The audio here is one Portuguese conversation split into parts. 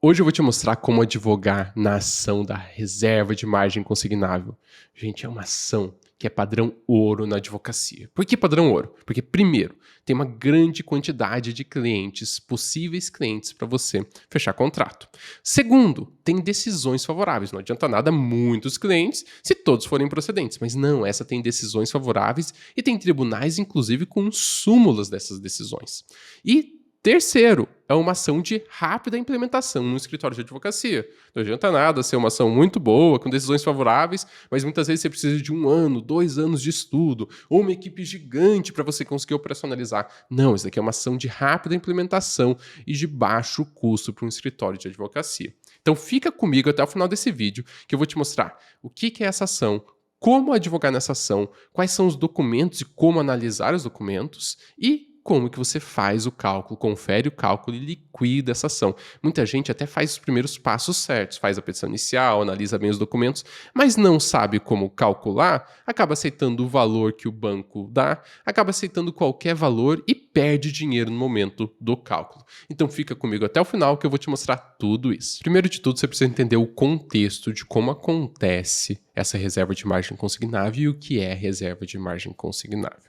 Hoje eu vou te mostrar como advogar na ação da reserva de margem consignável. Gente, é uma ação que é padrão ouro na advocacia. Por que padrão ouro? Porque, primeiro, tem uma grande quantidade de clientes, possíveis clientes para você fechar contrato. Segundo, tem decisões favoráveis. Não adianta nada muitos clientes se todos forem procedentes. Mas não, essa tem decisões favoráveis e tem tribunais, inclusive, com súmulas dessas decisões. E terceiro, é uma ação de rápida implementação no escritório de advocacia. Não adianta nada ser uma ação muito boa, com decisões favoráveis, mas muitas vezes você precisa de 1 ano, 2 anos de estudo, ou uma equipe gigante para você conseguir operacionalizar. Não, isso daqui é uma ação de rápida implementação e de baixo custo para um escritório de advocacia. Então fica comigo até o final desse vídeo, que eu vou te mostrar o que é essa ação, como advogar nessa ação, quais são os documentos e como analisar os documentos e como que você faz o cálculo, confere o cálculo e liquida essa ação. Muita gente até faz os primeiros passos certos, faz a petição inicial, analisa bem os documentos, mas não sabe como calcular, acaba aceitando o valor que o banco dá, acaba aceitando qualquer valor e perde dinheiro no momento do cálculo. Então fica comigo até o final que eu vou te mostrar tudo isso. Primeiro de tudo, você precisa entender o contexto de como acontece essa reserva de margem consignável e o que é reserva de margem consignável.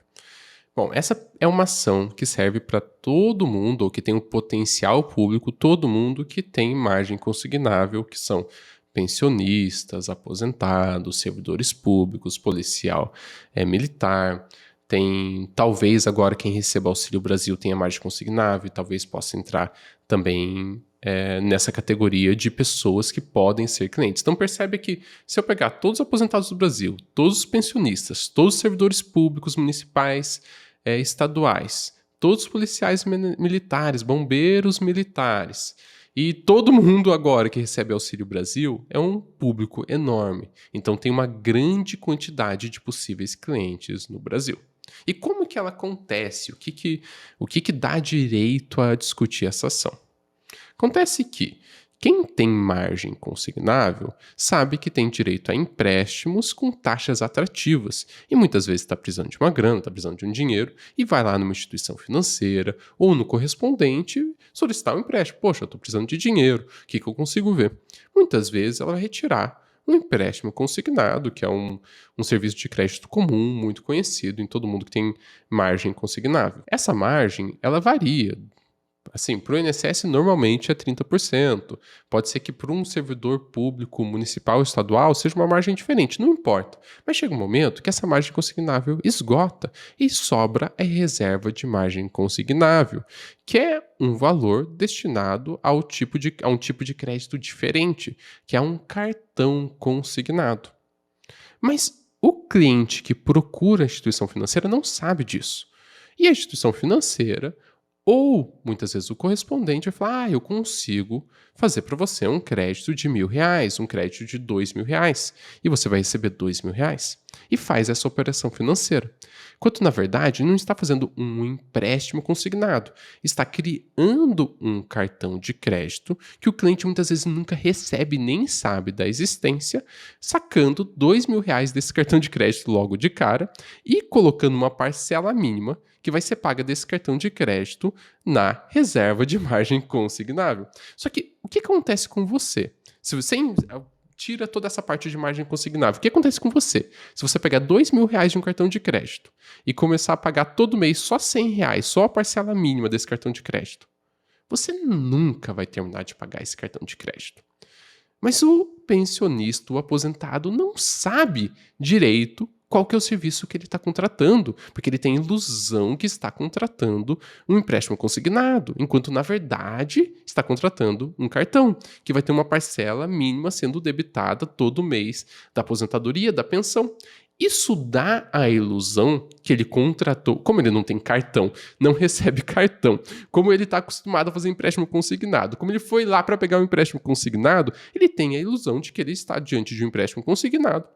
Bom, essa é uma ação que serve para todo mundo, ou que tem um potencial público, todo mundo que tem margem consignável, que são pensionistas, aposentados, servidores públicos, policial, militar. Tem, talvez agora quem receba Auxílio Brasil tenha margem consignável, e talvez possa entrar também nessa categoria de pessoas que podem ser clientes. Então percebe que se eu pegar todos os aposentados do Brasil, todos os pensionistas, todos os servidores públicos municipais, estaduais, todos os policiais militares, bombeiros militares, e todo mundo agora que recebe Auxílio Brasil é um público enorme. Então tem uma grande quantidade de possíveis clientes no Brasil. E como que ela acontece? O que dá direito a discutir essa ação? Acontece que quem tem margem consignável sabe que tem direito a empréstimos com taxas atrativas e muitas vezes está precisando de uma grana, está precisando de um dinheiro e vai lá numa instituição financeira ou no correspondente solicitar um empréstimo. Poxa, eu estou precisando de dinheiro, o que eu consigo ver? Muitas vezes ela vai retirar um empréstimo consignado, que é um serviço de crédito comum, muito conhecido em todo mundo que tem margem consignável. Essa margem, ela varia. Assim, para o INSS normalmente é 30%. Pode ser que para um servidor público, municipal ou estadual seja uma margem diferente, não importa. Mas chega um momento que essa margem consignável esgota e sobra a reserva de margem consignável, que é um valor destinado a um tipo de crédito diferente, que é um cartão consignado. Mas o cliente que procura a instituição financeira não sabe disso. E a instituição financeira ou, muitas vezes, o correspondente vai falar: eu consigo fazer para você um crédito de R$ 1.000, um crédito de R$ 2.000, e você vai receber R$ 2.000. E faz essa operação financeira. Enquanto, na verdade, não está fazendo um empréstimo consignado, está criando um cartão de crédito que o cliente muitas vezes nunca recebe nem sabe da existência, sacando R$ 2.000 desse cartão de crédito logo de cara e colocando uma parcela mínima que vai ser paga desse cartão de crédito na reserva de margem consignável. Só que o que acontece com você? Se você tira toda essa parte de margem consignável, o que acontece com você? Se você pegar R$ 2.000 de um cartão de crédito e começar a pagar todo mês só R$ 100, só a parcela mínima desse cartão de crédito, você nunca vai terminar de pagar esse cartão de crédito. Mas o pensionista, o aposentado, não sabe direito qual que é o serviço que ele está contratando, porque ele tem a ilusão que está contratando um empréstimo consignado, enquanto na verdade está contratando um cartão, que vai ter uma parcela mínima sendo debitada todo mês da aposentadoria, da pensão. Isso dá a ilusão que ele contratou, como ele não tem cartão, não recebe cartão, como ele está acostumado a fazer empréstimo consignado, como ele foi lá para pegar um empréstimo consignado, ele tem a ilusão de que ele está diante de um empréstimo consignado,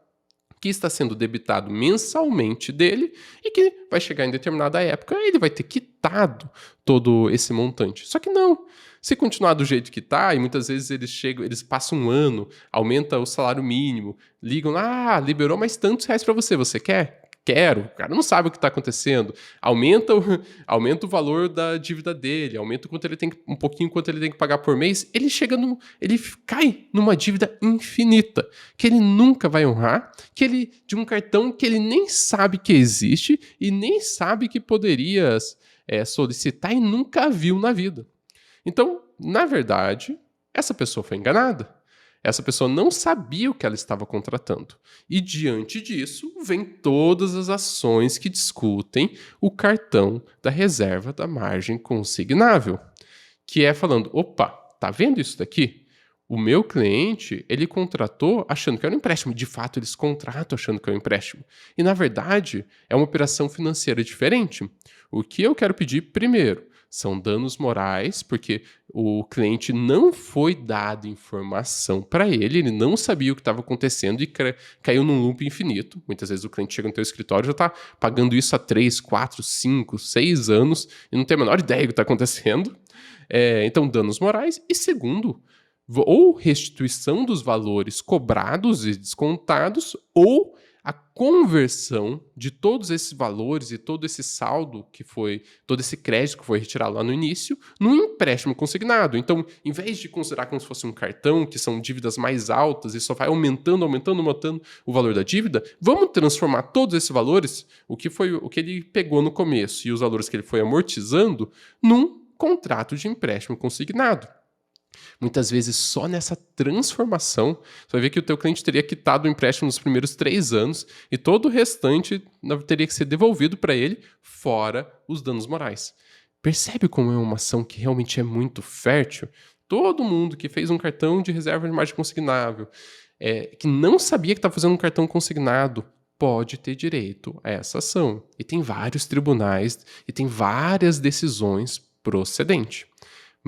que está sendo debitado mensalmente dele e que vai chegar em determinada época ele vai ter quitado todo esse montante. Só que não. Se continuar do jeito que está, e muitas vezes eles passam 1 ano, aumenta o salário mínimo, ligam lá, liberou mais tantos reais para você, você quer? quero. O cara não sabe o que está acontecendo. Aumenta o valor da dívida dele, aumenta um pouquinho quanto ele tem que pagar por mês. Ele ele cai numa dívida infinita, que ele nunca vai honrar, de um cartão que ele nem sabe que existe e nem sabe que poderia solicitar e nunca viu na vida. Então, na verdade, essa pessoa foi enganada. Essa pessoa não sabia o que ela estava contratando. E diante disso, vem todas as ações que discutem o cartão da reserva da margem consignável, que é falando, opa, tá vendo isso daqui? O meu cliente, ele contratou achando que era um empréstimo. De fato, eles contratam achando que é um empréstimo. E, na verdade, é uma operação financeira diferente. O que eu quero pedir primeiro são danos morais, porque o cliente não foi dado informação para ele não sabia o que estava acontecendo e caiu num loop infinito. Muitas vezes o cliente chega no teu escritório e já está pagando isso há 3, 4, 5, 6 anos e não tem a menor ideia do que está acontecendo. Então, danos morais. E segundo, ou restituição dos valores cobrados e descontados, ou a conversão de todos esses valores e todo esse saldo todo esse crédito que foi retirado lá no início, num empréstimo consignado. Então, em vez de considerar como se fosse um cartão, que são dívidas mais altas e só vai aumentando o valor da dívida, vamos transformar todos esses valores, o que ele pegou no começo e os valores que ele foi amortizando, num contrato de empréstimo consignado. Muitas vezes, só nessa transformação, você vai ver que o teu cliente teria quitado o empréstimo nos primeiros 3 anos e todo o restante teria que ser devolvido para ele, fora os danos morais. Percebe como é uma ação que realmente é muito fértil? Todo mundo que fez um cartão de reserva de margem consignável, que não sabia que estava fazendo um cartão consignado, pode ter direito a essa ação. E tem vários tribunais e tem várias decisões procedentes.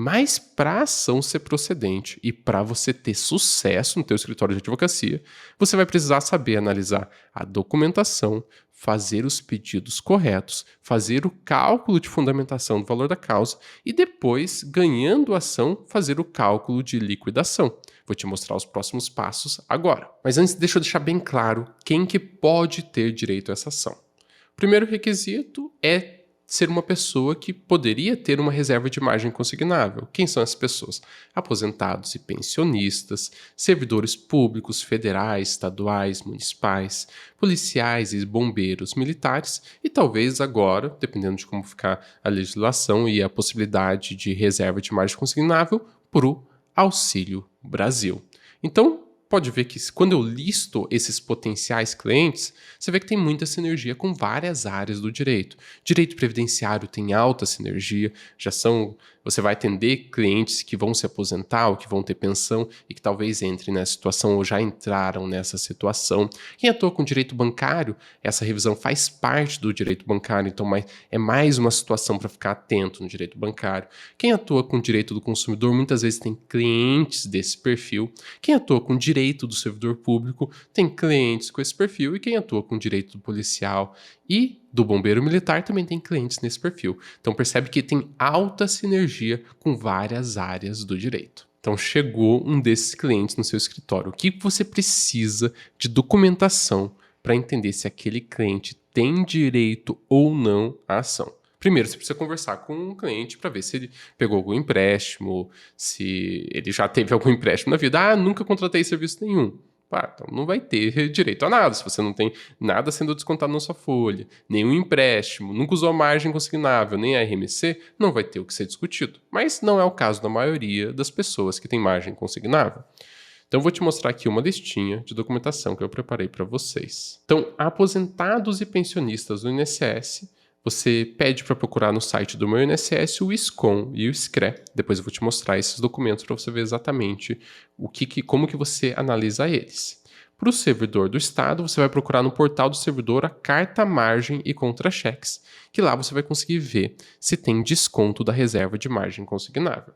Mas para a ação ser procedente e para você ter sucesso no teu escritório de advocacia, você vai precisar saber analisar a documentação, fazer os pedidos corretos, fazer o cálculo de fundamentação do valor da causa e depois, ganhando a ação, fazer o cálculo de liquidação. Vou te mostrar os próximos passos agora. Mas antes, deixa eu deixar bem claro quem que pode ter direito a essa ação. O primeiro requisito é ser uma pessoa que poderia ter uma reserva de margem consignável. Quem são essas pessoas? Aposentados e pensionistas, servidores públicos, federais, estaduais, municipais, policiais e bombeiros militares e talvez agora, dependendo de como ficar a legislação e a possibilidade de reserva de margem consignável, para o Auxílio Brasil. Então, pode ver que quando eu listo esses potenciais clientes, você vê que tem muita sinergia com várias áreas do direito. Direito previdenciário tem alta sinergia, você vai atender clientes que vão se aposentar ou que vão ter pensão e que talvez entrem nessa situação ou já entraram nessa situação. Quem atua com direito bancário, essa revisão faz parte do direito bancário, então é mais uma situação para ficar atento no direito bancário. Quem atua com direito do consumidor muitas vezes tem clientes desse perfil. Quem atua com direito do servidor público tem clientes com esse perfil e quem atua com direito do policial e do bombeiro militar também tem clientes nesse perfil. Então percebe que tem alta sinergia com várias áreas do direito. Então chegou um desses clientes no seu escritório. O que você precisa de documentação para entender se aquele cliente tem direito ou não à ação? Primeiro, você precisa conversar com o cliente para ver se ele pegou algum empréstimo, se ele já teve algum empréstimo na vida. Nunca contratei serviço nenhum. Então não vai ter direito a nada, se você não tem nada sendo descontado na sua folha, nenhum empréstimo, nunca usou a margem consignável, nem a RMC, não vai ter o que ser discutido. Mas não é o caso da maioria das pessoas que têm margem consignável. Então, eu vou te mostrar aqui uma listinha de documentação que eu preparei para vocês. Então, aposentados e pensionistas do INSS, você pede para procurar no site do meu INSS o SCOM e o SCRE. Depois eu vou te mostrar esses documentos para você ver exatamente como que você analisa eles. Para o servidor do Estado, você vai procurar no portal do servidor a carta margem e contra-cheques, que lá você vai conseguir ver se tem desconto da reserva de margem consignável.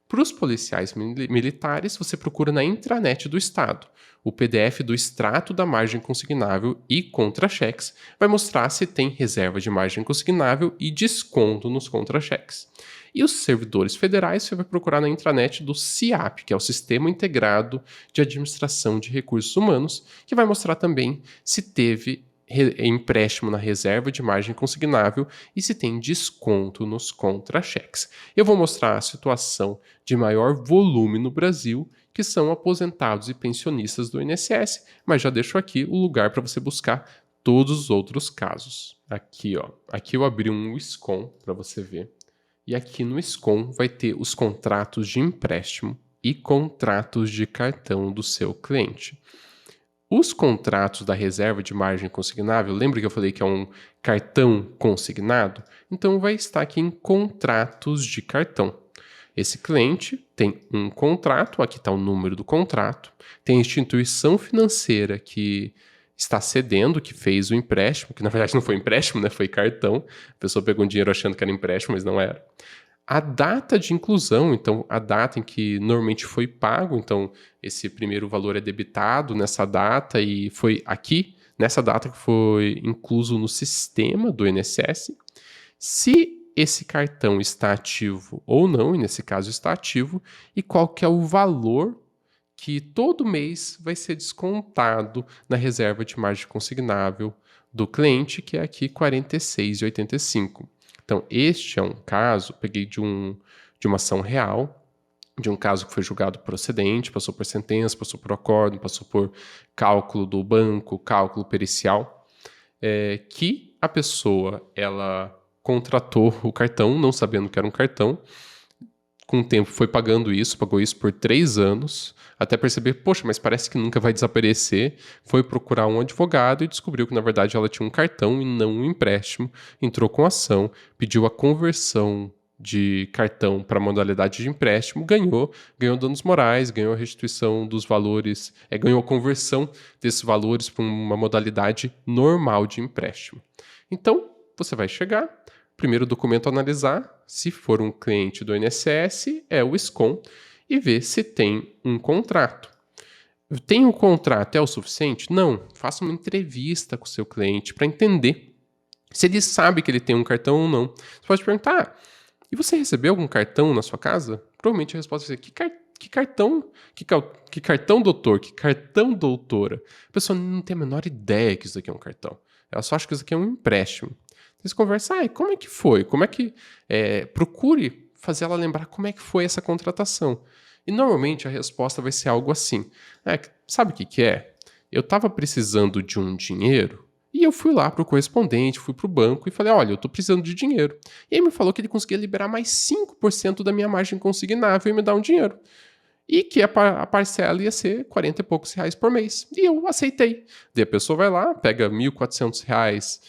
Para os policiais militares, você procura na intranet do Estado. O PDF do extrato da margem consignável e contra-cheques vai mostrar se tem reserva de margem consignável e desconto nos contra-cheques. E os servidores federais você vai procurar na intranet do SIAP, que é o Sistema Integrado de Administração de Recursos Humanos, que vai mostrar também se teve empréstimo na reserva de margem consignável e se tem desconto nos contra-cheques. Eu vou mostrar a situação de maior volume no Brasil, que são aposentados e pensionistas do INSS, mas já deixo aqui o lugar para você buscar todos os outros casos. Aqui, ó, aqui eu abri um SCOM para você ver. E aqui no SCOM vai ter os contratos de empréstimo e contratos de cartão do seu cliente. Os contratos da reserva de margem consignável, lembra que eu falei que é um cartão consignado? Então vai estar aqui em contratos de cartão. Esse cliente tem um contrato, aqui está o número do contrato, tem a instituição financeira que está cedendo, que fez o empréstimo, que na verdade não foi empréstimo, né? Foi cartão. A pessoa pegou um dinheiro achando que era empréstimo, mas não era. A data de inclusão, então a data em que normalmente foi pago, então esse primeiro valor é debitado nessa data e foi aqui, nessa data que foi incluso no sistema do INSS. Se esse cartão está ativo ou não, e nesse caso está ativo, e qual que é o valor que todo mês vai ser descontado na reserva de margem consignável do cliente, que é aqui R$ 46,85. Então, este é um caso, peguei de uma ação real, de um caso que foi julgado procedente, passou por sentença, passou por acórdão, passou por cálculo do banco, cálculo pericial, que a pessoa, ela contratou o cartão, não sabendo que era um cartão, com o tempo foi pagando isso, pagou isso por 3 anos, até perceber, poxa, mas parece que nunca vai desaparecer, foi procurar um advogado e descobriu que na verdade ela tinha um cartão e não um empréstimo, entrou com ação, pediu a conversão de cartão para modalidade de empréstimo, ganhou danos morais, ganhou a restituição dos valores, ganhou a conversão desses valores para uma modalidade normal de empréstimo. Então, você vai chegar, primeiro documento a analisar, se for um cliente do INSS, é o SCOM, e ver se tem um contrato. Tem um contrato, é o suficiente? Não. Faça uma entrevista com o seu cliente para entender se ele sabe que ele tem um cartão ou não. Você pode perguntar, e você recebeu algum cartão na sua casa? Provavelmente a resposta vai ser, que cartão? Que cartão, doutor? Que cartão, doutora? A pessoa não tem a menor ideia que isso aqui é um cartão. Ela só acha que isso aqui é um empréstimo. Você conversa, como é que foi? Como é que... procure fazer ela lembrar como é que foi essa contratação. E normalmente a resposta vai ser algo assim. Sabe o que é? Eu estava precisando de um dinheiro e eu fui lá para o correspondente, fui para o banco e falei, olha, eu estou precisando de dinheiro. E ele me falou que ele conseguia liberar mais 5% da minha margem consignável e me dar um dinheiro. E que a parcela ia ser 40 e poucos reais por mês. E eu aceitei. Daí a pessoa vai lá, pega R$ 1.400,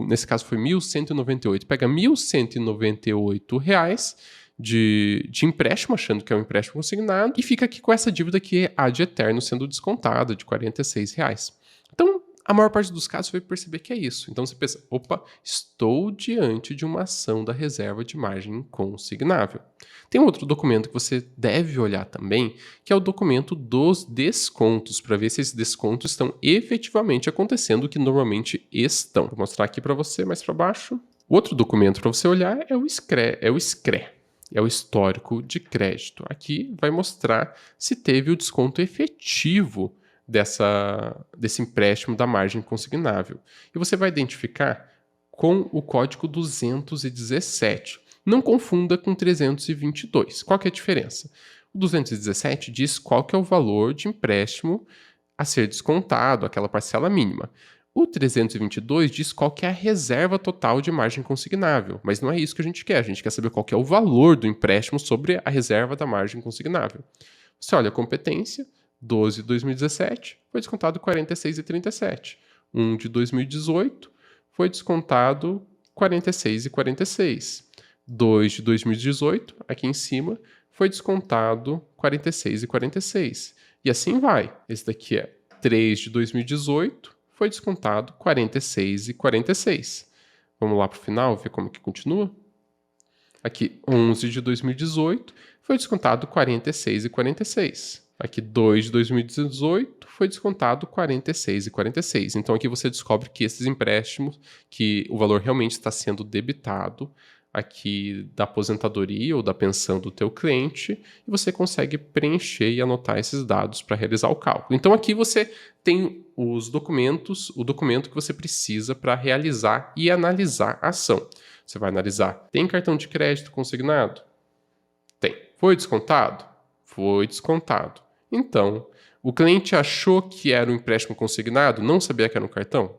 nesse caso foi 1.198, pega R$ 1.198 de empréstimo, achando que é um empréstimo consignado, e fica aqui com essa dívida que é ad eterno sendo descontada, de R$ 46. Então, a maior parte dos casos vai perceber que é isso. Então você pensa, opa, estou diante de uma ação da reserva de margem consignável. Tem um outro documento que você deve olhar também, que é o documento dos descontos, para ver se esses descontos estão efetivamente acontecendo, o que normalmente estão. Vou mostrar aqui para você mais para baixo. O outro documento para você olhar é o SCRE, é o histórico de crédito. Aqui vai mostrar se teve o desconto efetivo desse empréstimo da margem consignável. E você vai identificar com o código 217. Não confunda com 322. Qual que é a diferença? O 217 diz qual que é o valor de empréstimo a ser descontado, aquela parcela mínima. O 322 diz qual que é a reserva total de margem consignável, mas não é isso que a gente quer saber qual que é o valor do empréstimo sobre a reserva da margem consignável. Você olha a competência, 12 de 2017, foi descontado 46,37. Um de 2018 foi descontado 46,46. 2 de 2018, aqui em cima, foi descontado 46,46. E assim vai. Esse daqui é 3 de 2018, foi descontado 46,46. Vamos lá para o final, ver como que continua? Aqui, 11 de 2018, foi descontado 46,46. Aqui, 2 de 2018, foi descontado 46,46. Então, aqui você descobre que esses empréstimos, que o valor realmente está sendo debitado aqui da aposentadoria ou da pensão do teu cliente, e você consegue preencher e anotar esses dados para realizar o cálculo. Então, aqui você tem o documento que você precisa para realizar e analisar a ação. Você vai analisar, tem cartão de crédito consignado? Tem. Foi descontado? Foi descontado. Então, o cliente achou que era um empréstimo consignado, não sabia que era um cartão?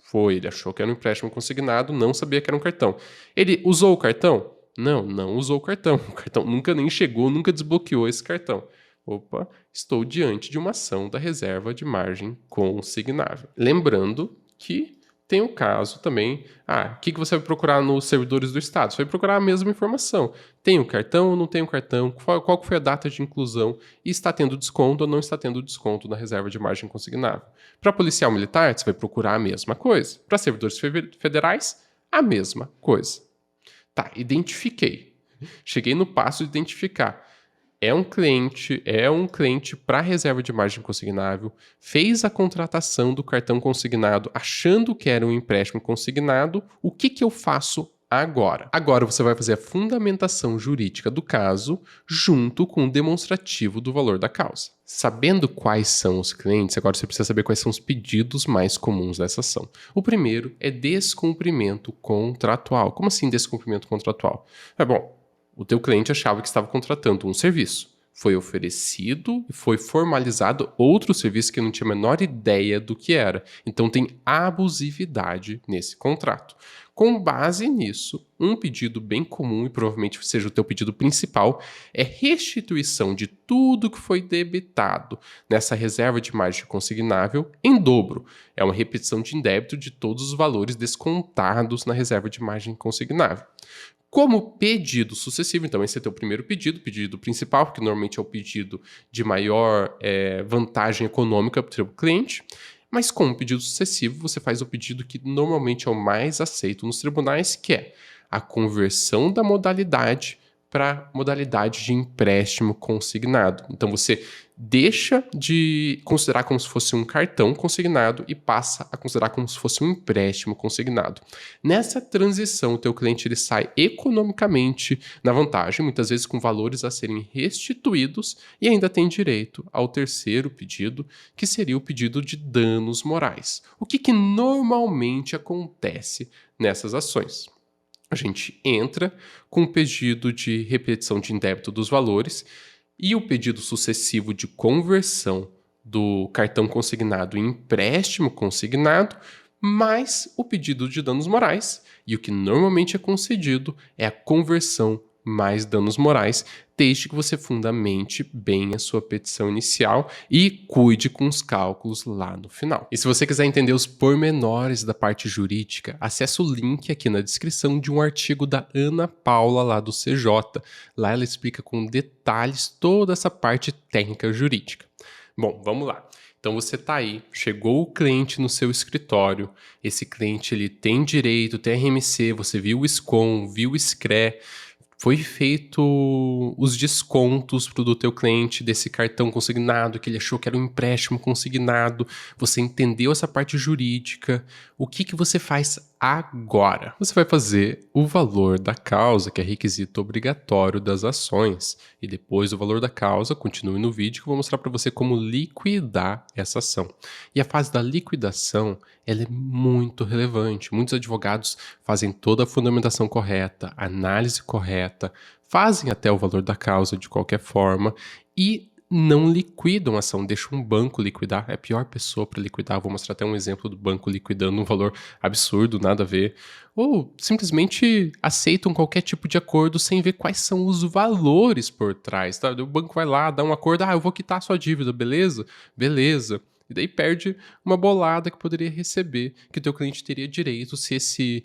Foi, ele achou que era um empréstimo consignado, não sabia que era um cartão. Ele usou o cartão? Não, não usou o cartão. O cartão nunca nem chegou, nunca desbloqueou esse cartão. Opa, estou diante de uma ação da reserva de margem consignável. Lembrando que tem o caso também, o que você vai procurar nos servidores do Estado? Você vai procurar a mesma informação. Tem o cartão ou não tem o cartão? Qual foi a data de inclusão? E está tendo desconto ou não está tendo desconto na reserva de margem consignável? Para policial militar, você vai procurar a mesma coisa. Para servidores federais, a mesma coisa. Tá, identifiquei. Cheguei no passo de identificar. É um cliente para reserva de margem consignável, fez a contratação do cartão consignado achando que era um empréstimo consignado, o que eu faço agora? Agora você vai fazer a fundamentação jurídica do caso junto com o demonstrativo do valor da causa. Sabendo quais são os clientes, agora você precisa saber quais são os pedidos mais comuns dessa ação. O primeiro é descumprimento contratual. Como assim descumprimento contratual? Bom, o teu cliente achava que estava contratando um serviço. Foi oferecido e foi formalizado outro serviço que não tinha a menor ideia do que era. Então tem abusividade nesse contrato. Com base nisso, um pedido bem comum, e provavelmente seja o teu pedido principal, é restituição de tudo que foi debitado nessa reserva de margem consignável em dobro. É uma repetição de débito de todos os valores descontados na reserva de margem consignável. Como pedido sucessivo, então esse é o teu primeiro pedido principal, que normalmente é o pedido de maior vantagem econômica para o teu cliente, mas como pedido sucessivo, você faz o pedido que normalmente é o mais aceito nos tribunais, que é a conversão da modalidade para modalidade de empréstimo consignado. Então você deixa de considerar como se fosse um cartão consignado e passa a considerar como se fosse um empréstimo consignado. Nessa transição, o teu cliente ele sai economicamente na vantagem, muitas vezes com valores a serem restituídos, e ainda tem direito ao terceiro pedido, que seria o pedido de danos morais. O que normalmente acontece nessas ações? A gente entra com o pedido de repetição de indébito dos valores e o pedido sucessivo de conversão do cartão consignado em empréstimo consignado, mais o pedido de danos morais. E o que normalmente é concedido é a conversão mais danos morais, desde que você fundamente bem a sua petição inicial e cuide com os cálculos lá no final. E se você quiser entender os pormenores da parte jurídica, acesse o link aqui na descrição de um artigo da Ana Paula lá do CJ. Lá ela explica com detalhes toda essa parte técnica jurídica. Bom, vamos lá. Então você está aí, chegou o cliente no seu escritório, esse cliente ele tem direito, tem RMC, você viu o SCOM, viu o SCRE, foi feito os descontos do teu cliente desse cartão consignado, que ele achou que era um empréstimo consignado, você entendeu essa parte jurídica, o que você faz agora? Você vai fazer o valor da causa, que é requisito obrigatório das ações, e depois do valor da causa, continue no vídeo que eu vou mostrar para você como liquidar essa ação. E a fase da liquidação, ela é muito relevante. Muitos advogados fazem toda a fundamentação correta, análise correta, fazem até o valor da causa de qualquer forma e não liquidam a ação, deixam um banco liquidar. É a pior pessoa para liquidar. Vou mostrar até um exemplo do banco liquidando um valor absurdo, nada a ver. Ou simplesmente aceitam qualquer tipo de acordo sem ver quais são os valores por trás. Tá? O banco vai lá, dá um acordo, eu vou quitar a sua dívida, beleza? Beleza. E daí perde uma bolada que poderia receber, que o teu cliente teria direito se esse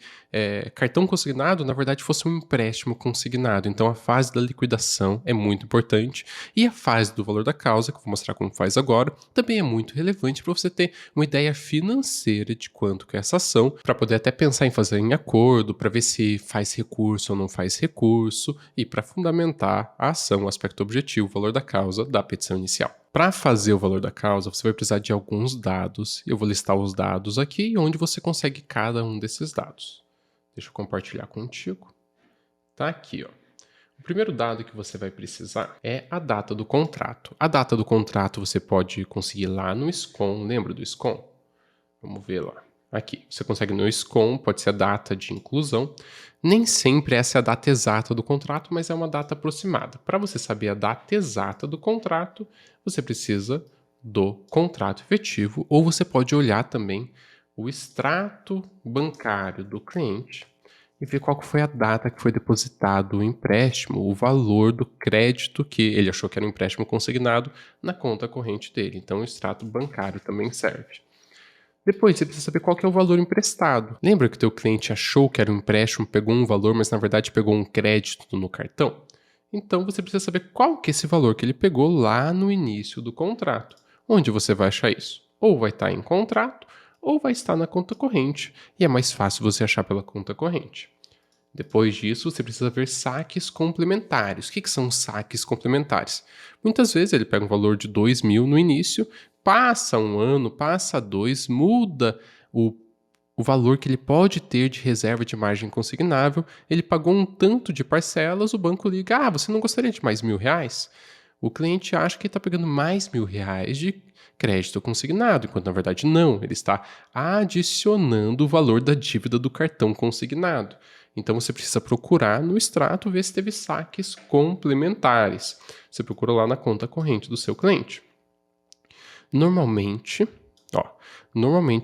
cartão consignado, na verdade, fosse um empréstimo consignado. Então, a fase da liquidação é muito importante. E a fase do valor da causa, que eu vou mostrar como faz agora, também é muito relevante para você ter uma ideia financeira de quanto que é essa ação, para poder até pensar em fazer em acordo, para ver se faz recurso ou não faz recurso, e para fundamentar a ação, o aspecto objetivo, o valor da causa da petição inicial. Para fazer o valor da causa, você vai precisar de alguns dados. Eu vou listar os dados aqui e onde você consegue cada um desses dados. Deixa eu compartilhar contigo. Tá aqui, ó. O primeiro dado que você vai precisar é a data do contrato. A data do contrato você pode conseguir lá no SCOM. Lembra do SCOM? Vamos ver lá. Aqui, você consegue no SCOM, pode ser a data de inclusão. Nem sempre essa é a data exata do contrato, mas é uma data aproximada. Para você saber a data exata do contrato, você precisa do contrato efetivo, ou você pode olhar também o extrato bancário do cliente e ver qual que foi a data que foi depositado o empréstimo, o valor do crédito que ele achou que era um empréstimo consignado na conta corrente dele. Então, o extrato bancário também serve. Depois, você precisa saber qual que é o valor emprestado. Lembra que o teu cliente achou que era um empréstimo, pegou um valor, mas na verdade pegou um crédito no cartão? Então, você precisa saber qual que é esse valor que ele pegou lá no início do contrato. Onde você vai achar isso? Ou vai estar em contrato, ou vai estar na conta corrente. E é mais fácil você achar pela conta corrente. Depois disso, você precisa ver saques complementares. O que são saques complementares? Muitas vezes ele pega um valor de 2.000 no início, passa um ano, passa dois, muda o valor que ele pode ter de reserva de margem consignável, ele pagou um tanto de parcelas, o banco liga, você não gostaria de mais R$ 1.000? O cliente acha que está pegando mais R$ 1.000 de crédito consignado, enquanto na verdade não, ele está adicionando o valor da dívida do cartão consignado. Então você precisa procurar no extrato ver se teve saques complementares. Você procura lá na conta corrente do seu cliente. Normalmente,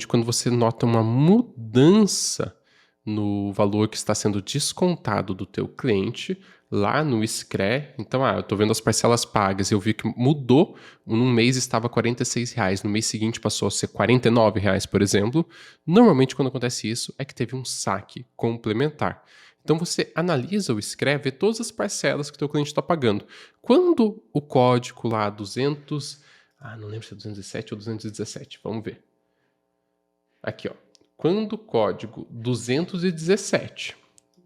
quando você nota uma mudança no valor que está sendo descontado do teu cliente, lá no SCRE, então, eu estou vendo as parcelas pagas e eu vi que mudou, num mês estava R$ 46, no mês seguinte passou a ser R$ 49, por exemplo. Normalmente, quando acontece isso, é que teve um saque complementar. Então, você analisa o SCRE, vê todas as parcelas que o teu cliente está pagando. Quando o código lá 200... não lembro se é 207 ou 217, vamos ver. Aqui, quando o código 217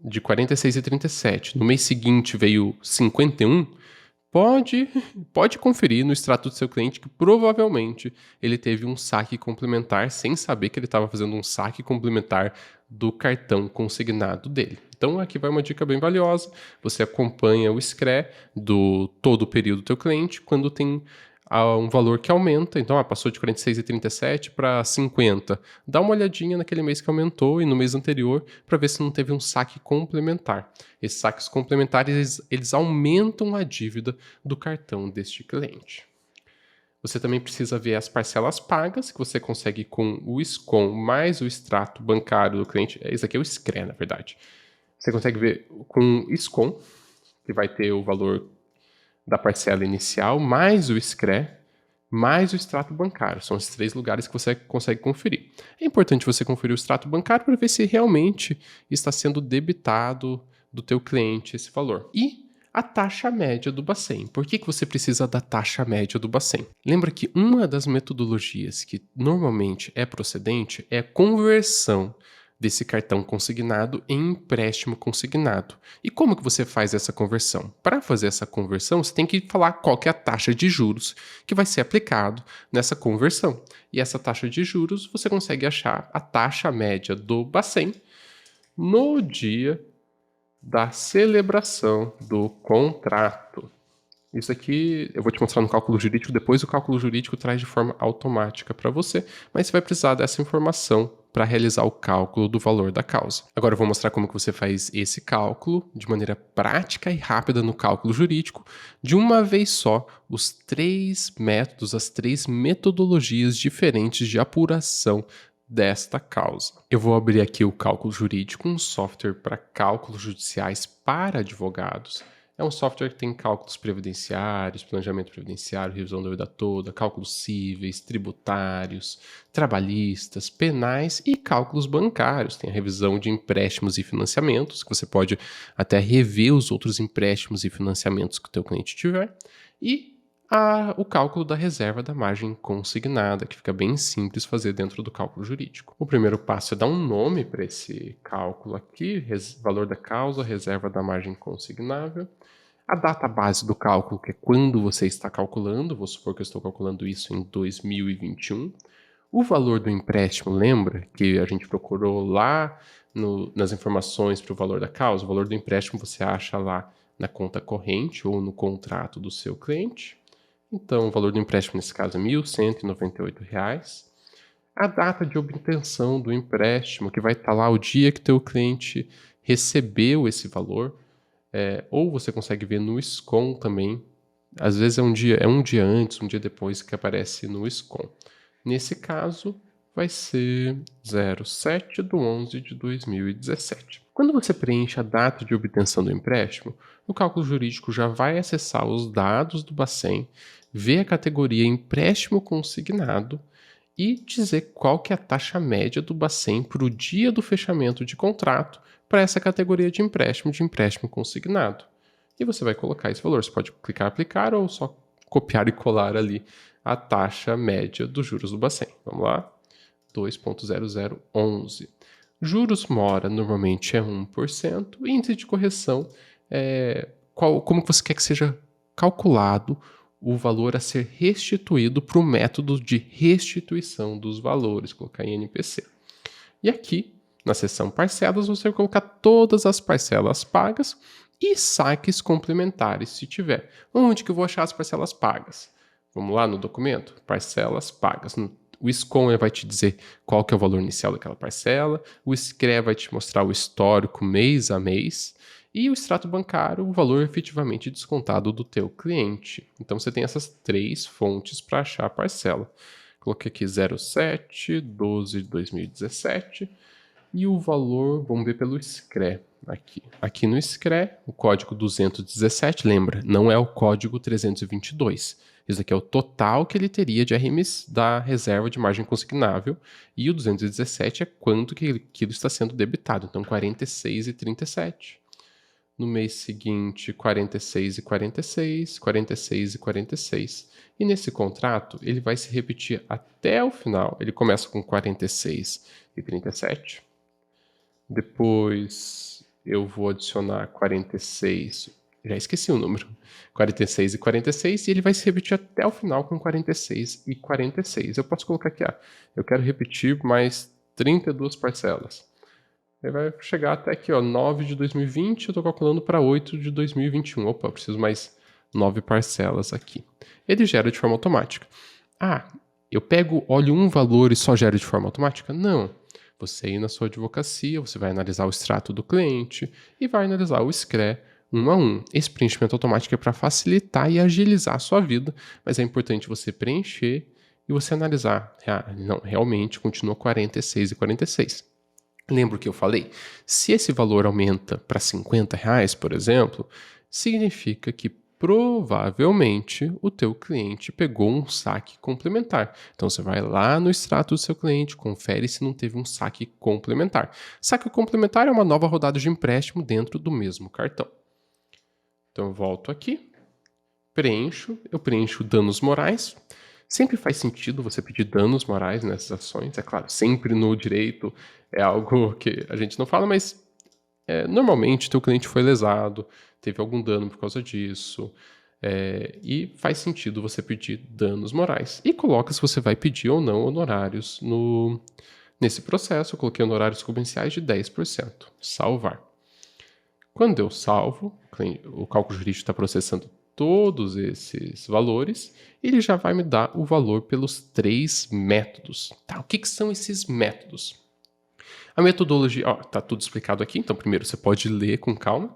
de 46,37 no mês seguinte veio 51, pode conferir no extrato do seu cliente que provavelmente ele teve um saque complementar sem saber que ele estava fazendo um saque complementar do cartão consignado dele. Então aqui vai uma dica bem valiosa. Você acompanha o SCRE do todo o período do teu cliente quando tem um valor que aumenta, então passou de 46,37 para 50. Dá uma olhadinha naquele mês que aumentou e no mês anterior para ver se não teve um saque complementar. Esses saques complementares, eles aumentam a dívida do cartão deste cliente. Você também precisa ver as parcelas pagas, que você consegue com o SCOM mais o extrato bancário do cliente. Esse aqui é o SCRE, na verdade. Você consegue ver com o SCOM, que vai ter o valor da parcela inicial, mais o SCRE, mais o extrato bancário. São os 3 lugares que você consegue conferir. É importante você conferir o extrato bancário para ver se realmente está sendo debitado do teu cliente esse valor. E a taxa média do Bacen. Por que você precisa da taxa média do Bacen? Lembra que uma das metodologias que normalmente é procedente é a conversão desse cartão consignado em empréstimo consignado. E como que você faz essa conversão? Para fazer essa conversão, você tem que falar qual que é a taxa de juros que vai ser aplicado nessa conversão. E essa taxa de juros, você consegue achar a taxa média do Bacen no dia da celebração do contrato. Isso aqui eu vou te mostrar no cálculo jurídico, depois o cálculo jurídico traz de forma automática para você, mas você vai precisar dessa informação para realizar o cálculo do valor da causa. Agora eu vou mostrar como que você faz esse cálculo de maneira prática e rápida no cálculo jurídico, de uma vez só, os 3 métodos, as 3 metodologias diferentes de apuração desta causa. Eu vou abrir aqui o cálculo jurídico, um software para cálculos judiciais para advogados. É um software que tem cálculos previdenciários, planejamento previdenciário, revisão da vida toda, cálculos cíveis, tributários, trabalhistas, penais e cálculos bancários. Tem a revisão de empréstimos e financiamentos, que você pode até rever os outros empréstimos e financiamentos que o teu cliente tiver. E o cálculo da reserva da margem consignada, que fica bem simples fazer dentro do cálculo jurídico. O primeiro passo é dar um nome para esse cálculo aqui, valor da causa, reserva da margem consignável. A data base do cálculo, que é quando você está calculando, vou supor que eu estou calculando isso em 2021. O valor do empréstimo, lembra que a gente procurou lá nas informações para o valor da causa? O valor do empréstimo você acha lá na conta corrente ou no contrato do seu cliente. Então, o valor do empréstimo nesse caso é R$ 1.198. A data de obtenção do empréstimo, que vai estar lá o dia que teu cliente recebeu esse valor, ou você consegue ver no SCOM também. Às vezes é um dia antes, um dia depois que aparece no SCOM. Nesse caso, vai ser 07/11/2017. Quando você preenche a data de obtenção do empréstimo, o cálculo jurídico já vai acessar os dados do Bacen, ver a categoria empréstimo consignado e dizer qual que é a taxa média do Bacen para o dia do fechamento de contrato para essa categoria de empréstimo consignado. E você vai colocar esse valor. Você pode clicar aplicar ou só copiar e colar ali a taxa média dos juros do Bacen. Vamos lá? 2,0011. Juros mora normalmente é 1%. Índice de correção como você quer que seja calculado o valor a ser restituído para o método de restituição dos valores, colocar em NPC. E aqui, na seção parcelas, você vai colocar todas as parcelas pagas e saques complementares, se tiver. Onde que eu vou achar as parcelas pagas? Vamos lá no documento? Parcelas pagas. O SCOM vai te dizer qual que é o valor inicial daquela parcela, o SCRE vai te mostrar o histórico mês a mês, e o extrato bancário, o valor efetivamente descontado do teu cliente. Então você tem essas 3 fontes para achar a parcela. Coloquei aqui 07/12/2017 e o valor, vamos ver pelo SCRE aqui. Aqui no SCRE, o código 217, lembra, não é o código 322. Isso aqui é o total que ele teria de RMs da reserva de margem consignável e o 217 é quanto que aquilo está sendo debitado, então 46,37. No mês seguinte, 46,46, 46,46. E nesse contrato, ele vai se repetir até o final. Ele começa com 46,37. Depois eu vou adicionar 46. Já esqueci o número. 46,46 e ele vai se repetir até o final com 46,46. Eu posso colocar aqui, eu quero repetir mais 32 parcelas. Aí vai chegar até aqui, 9 de 2020, eu estou calculando para 8 de 2021. Opa, eu preciso mais 9 parcelas aqui. Ele gera de forma automática. Eu olho um valor e só gero de forma automática? Não. Você aí na sua advocacia, você vai analisar o extrato do cliente e vai analisar o SCRE um a um. Esse preenchimento automático é para facilitar e agilizar a sua vida, mas é importante você preencher e você analisar. Não, realmente continua 46,46. Lembra o que eu falei? Se esse valor aumenta para R$50, por exemplo, significa que provavelmente o teu cliente pegou um saque complementar. Então você vai lá no extrato do seu cliente, confere se não teve um saque complementar. Saque complementar é uma nova rodada de empréstimo dentro do mesmo cartão. Então eu volto aqui, eu preencho danos morais. Sempre faz sentido você pedir danos morais nessas ações, é claro, sempre no direito é algo que a gente não fala, mas normalmente teu cliente foi lesado, teve algum dano por causa disso, e faz sentido você pedir danos morais. E coloca se você vai pedir ou não honorários nesse processo. Eu coloquei honorários comerciais de 10%. Salvar. Quando eu salvo, o cálculo jurídico está processando todos esses valores, ele já vai me dar o valor pelos 3 métodos. Tá, o que são esses métodos? A metodologia, tá tudo explicado aqui, então primeiro você pode ler com calma,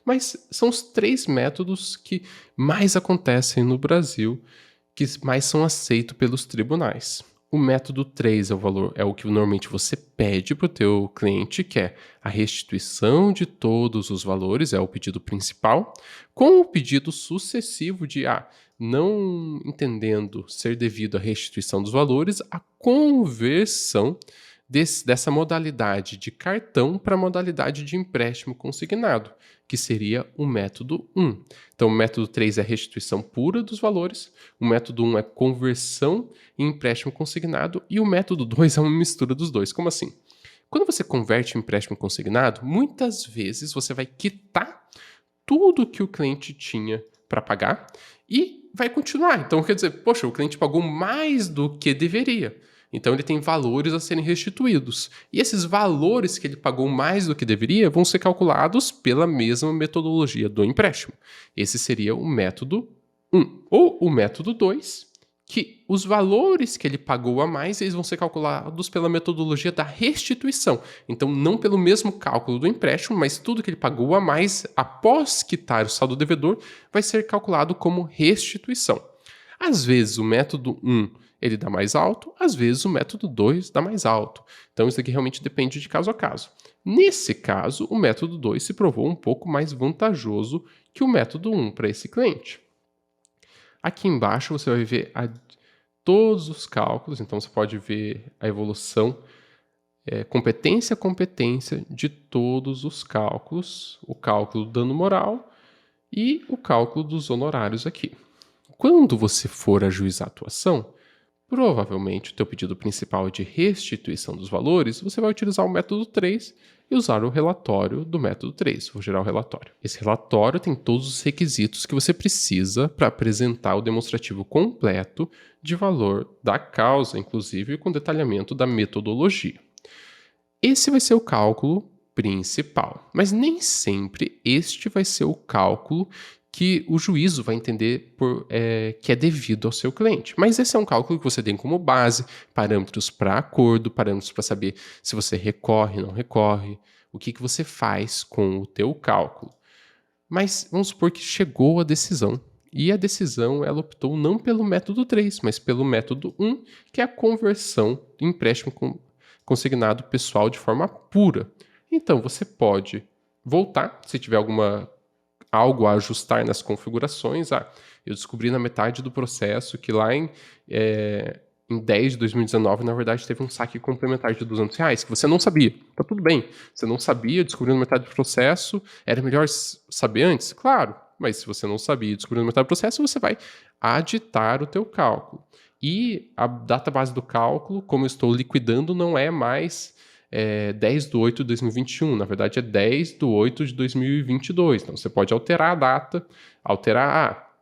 mas são os 3 métodos que mais acontecem no Brasil, que mais são aceitos pelos tribunais. O método 3 é o que normalmente você pede para o teu cliente, que é a restituição de todos os valores, é o pedido principal, com o pedido sucessivo de, não entendendo ser devido à restituição dos valores, a conversão dessa modalidade de cartão para a modalidade de empréstimo consignado, que seria o método 1. Então, o método 3 é a restituição pura dos valores, o método 1 é conversão em empréstimo consignado e o método 2 é uma mistura dos dois. Como assim? Quando você converte em empréstimo consignado, muitas vezes você vai quitar tudo que o cliente tinha para pagar e vai continuar. Então, quer dizer, poxa, o cliente pagou mais do que deveria. Então ele tem valores a serem restituídos. E esses valores que ele pagou mais do que deveria vão ser calculados pela mesma metodologia do empréstimo. Esse seria o método 1. Ou o método 2, que os valores que ele pagou a mais, eles vão ser calculados pela metodologia da restituição. Então, não pelo mesmo cálculo do empréstimo, mas tudo que ele pagou a mais após quitar o saldo devedor vai ser calculado como restituição. Às vezes, o método 1 ele dá mais alto, às vezes o método 2 dá mais alto. Então, isso aqui realmente depende de caso a caso. Nesse caso, o método 2 se provou um pouco mais vantajoso que o método 1 para esse cliente. Aqui embaixo você vai ver todos os cálculos, então você pode ver a evolução, competência a competência de todos os cálculos, o cálculo do dano moral e o cálculo dos honorários aqui. Quando você for ajuizar a atuação, provavelmente o teu pedido principal é de restituição dos valores, você vai utilizar o método 3 e usar o relatório do método 3. Vou gerar o relatório. Esse relatório tem todos os requisitos que você precisa para apresentar o demonstrativo completo de valor da causa, inclusive com detalhamento da metodologia. Esse vai ser o cálculo principal, mas nem sempre este vai ser o cálculo que o juízo vai entender que é devido ao seu cliente. Mas esse é um cálculo que você tem como base, parâmetros para acordo, parâmetros para saber se você recorre ou não recorre, o que você faz com o teu cálculo. Mas vamos supor que chegou a decisão, e a decisão ela optou não pelo método 3, mas pelo método 1, que é a conversão do empréstimo consignado pessoal de forma pura. Então você pode voltar, se tiver algo a ajustar nas configurações. Eu descobri na metade do processo que lá em 10 de 2019, na verdade, teve um saque complementar de R$200, que você não sabia. Tá tudo bem. Você não sabia, descobriu na metade do processo, era melhor saber antes? Claro, mas se você não sabia e descobriu na metade do processo, você vai aditar o teu cálculo. E a data base do cálculo, como eu estou liquidando, não é mais 10 de 8 de 2021, na verdade é 10 de 8 de 2022. Então você pode alterar a data, alterar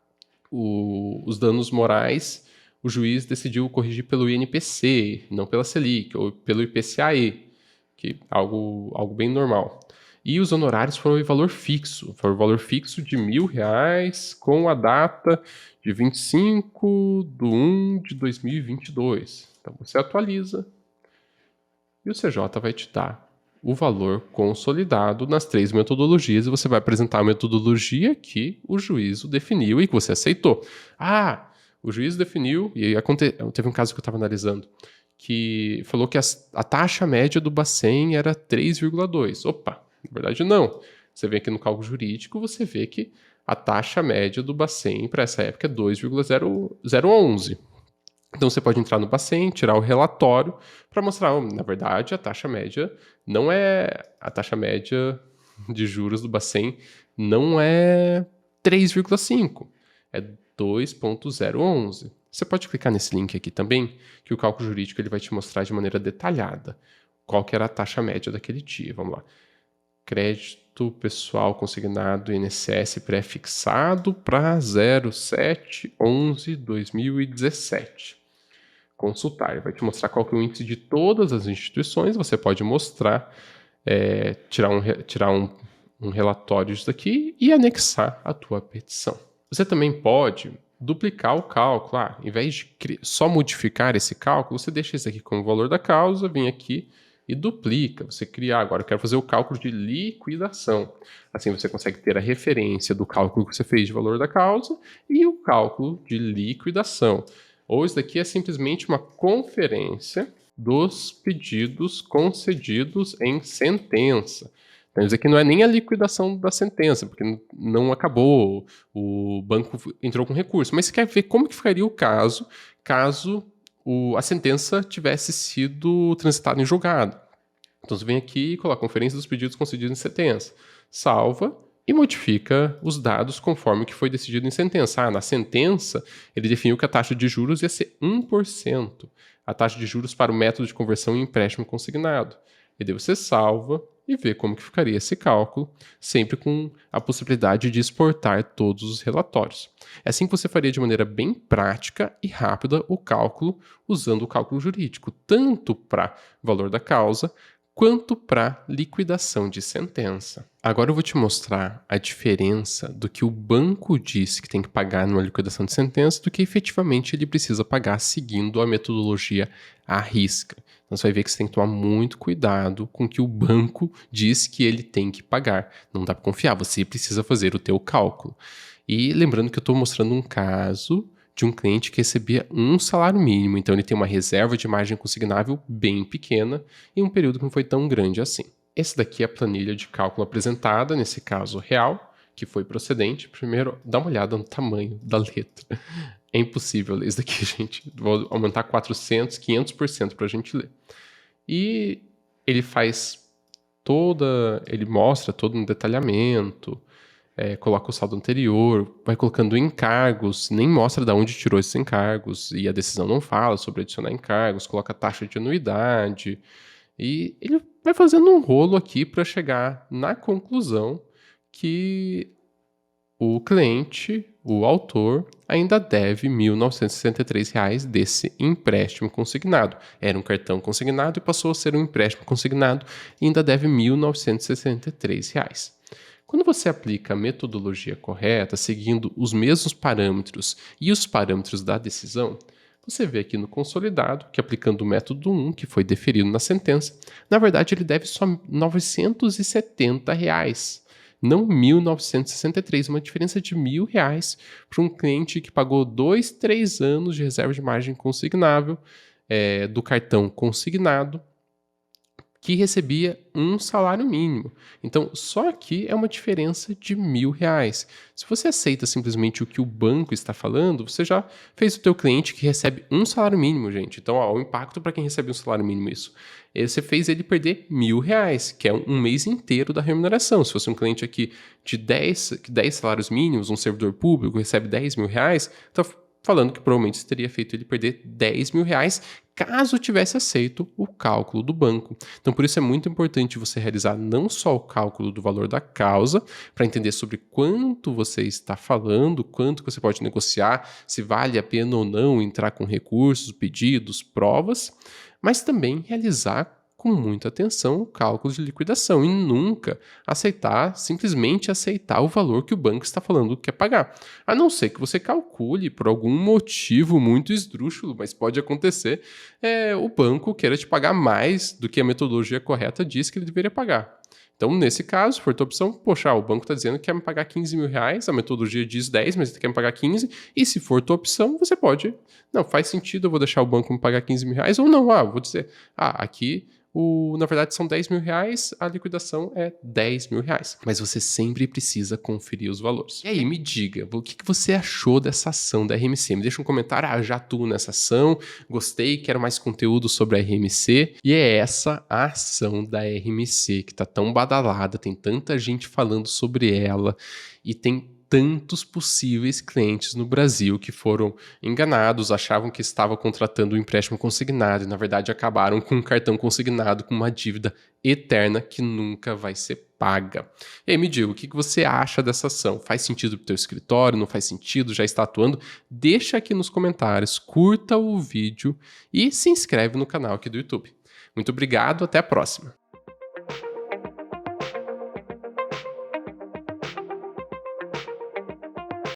os danos morais, o juiz decidiu corrigir pelo INPC, não pela Selic, ou pelo IPCAE, que é algo bem normal. E os honorários foram em valor fixo, foi o valor fixo de R$1.000 com a data de 25/1 de 2022. Então você atualiza, e o CJ vai te dar o valor consolidado nas 3 metodologias e você vai apresentar a metodologia que o juízo definiu e que você aceitou. O juízo definiu, e teve um caso que eu estava analisando, que falou que a taxa média do Bacen era 3,2. Opa, na verdade não. Você vem aqui no cálculo jurídico, você vê que a taxa média do Bacen para essa época é 2,011. Então você pode entrar no Bacen, tirar o relatório para mostrar, na verdade, a taxa média não é a taxa média de juros do Bacen não é 3,5, é 2,011. Você pode clicar nesse link aqui também, que o cálculo jurídico ele vai te mostrar de maneira detalhada qual que era a taxa média daquele dia. Vamos lá. Crédito pessoal consignado INSS pré-fixado para 07/11/2017. Consultar. Ele vai te mostrar qual que é o índice de todas as instituições. Você pode mostrar, tirar um relatório disso daqui e anexar a tua petição. Você também pode duplicar o cálculo. Em vez de só modificar esse cálculo, você deixa esse aqui como valor da causa, vem aqui e duplica. Você cria, agora eu quero fazer o cálculo de liquidação. Assim você consegue ter a referência do cálculo que você fez de valor da causa e o cálculo de liquidação. Ou isso daqui é simplesmente uma conferência dos pedidos concedidos em sentença. Então, isso aqui não é nem a liquidação da sentença, porque não acabou, o banco entrou com recurso. Mas você quer ver como que ficaria o caso a sentença tivesse sido transitada em julgado. Então, você vem aqui e coloca a conferência dos pedidos concedidos em sentença. Salva e modifica os dados conforme que foi decidido em sentença. Na sentença, ele definiu que a taxa de juros ia ser 1%. A taxa de juros para o método de conversão em empréstimo consignado. E daí você salva e vê como que ficaria esse cálculo, sempre com a possibilidade de exportar todos os relatórios. É assim que você faria de maneira bem prática e rápida o cálculo, usando o cálculo jurídico, tanto para valor da causa, quanto para liquidação de sentença. Agora eu vou te mostrar a diferença do que o banco diz que tem que pagar numa liquidação de sentença do que efetivamente ele precisa pagar seguindo a metodologia à risca. Então você vai ver que você tem que tomar muito cuidado com o que o banco diz que ele tem que pagar. Não dá para confiar, você precisa fazer o teu cálculo. E lembrando que eu estou mostrando um caso de um cliente que recebia um salário mínimo, então ele tem uma reserva de margem consignável bem pequena e um período que não foi tão grande assim. Esse daqui é a planilha de cálculo apresentada, nesse caso real, que foi procedente. Primeiro, dá uma olhada no tamanho da letra. É impossível ler isso daqui, gente. Vou aumentar 400, 500% para a gente ler. E ele ele mostra todo um detalhamento, coloca o saldo anterior, vai colocando encargos, nem mostra de onde tirou esses encargos, e a decisão não fala sobre adicionar encargos, coloca taxa de anuidade, e ele vai fazendo um rolo aqui para chegar na conclusão que o cliente, o autor, ainda deve R$ 1.963 desse empréstimo consignado. Era um cartão consignado e passou a ser um empréstimo consignado e ainda deve R$ 1.963. Quando você aplica a metodologia correta, seguindo os mesmos parâmetros e os parâmetros da decisão, você vê aqui no consolidado que, aplicando o método 1, que foi deferido na sentença, na verdade ele deve só R$ 970, não R$ 1.963, uma diferença de R$ 1.000 para um cliente que pagou 2, 3 anos de reserva de margem consignável do cartão consignado, que recebia um salário mínimo. Então, só aqui é uma diferença de R$ 1.000. Se você aceita simplesmente o que o banco está falando, você já fez o teu cliente que recebe um salário mínimo, gente. Então, o impacto para quem recebe um salário mínimo isso. Você fez ele perder R$ 1.000, que é um mês inteiro da remuneração. Se fosse um cliente aqui de 10 salários mínimos, um servidor público, recebe R$ 10.000, então falando que provavelmente você teria feito ele perder R$ 10.000 caso tivesse aceito o cálculo do banco. Então, por isso é muito importante você realizar não só o cálculo do valor da causa, para entender sobre quanto você está falando, quanto você pode negociar, se vale a pena ou não entrar com recursos, pedidos, provas, mas também realizar com muita atenção o cálculo de liquidação e nunca simplesmente aceitar o valor que o banco está falando que quer pagar. A não ser que você calcule por algum motivo muito esdrúxulo, mas pode acontecer, o banco queira te pagar mais do que a metodologia correta diz que ele deveria pagar. Então, nesse caso, se for tua opção, poxa, o banco está dizendo que quer me pagar R$ 15.000, a metodologia diz 10, mas ele quer me pagar 15, e se for tua opção, você pode, não, faz sentido, eu vou deixar o banco me pagar R$ 15.000, ou não, vou dizer, aqui na verdade são R$ 10.000, a liquidação é R$ 10.000. Mas você sempre precisa conferir os valores. E aí, me diga, o que você achou dessa ação da RMC? Me deixa um comentário, já atuo nessa ação, gostei, quero mais conteúdo sobre a RMC. E é essa a ação da RMC, que tá tão badalada, tem tanta gente falando sobre ela, e tem tantos possíveis clientes no Brasil que foram enganados, achavam que estavam contratando um empréstimo consignado e, na verdade, acabaram com um cartão consignado com uma dívida eterna que nunca vai ser paga. E aí, me diga, o que você acha dessa ação? Faz sentido para o teu escritório? Não faz sentido? Já está atuando? Deixa aqui nos comentários, curta o vídeo e se inscreve no canal aqui do YouTube. Muito obrigado, até a próxima.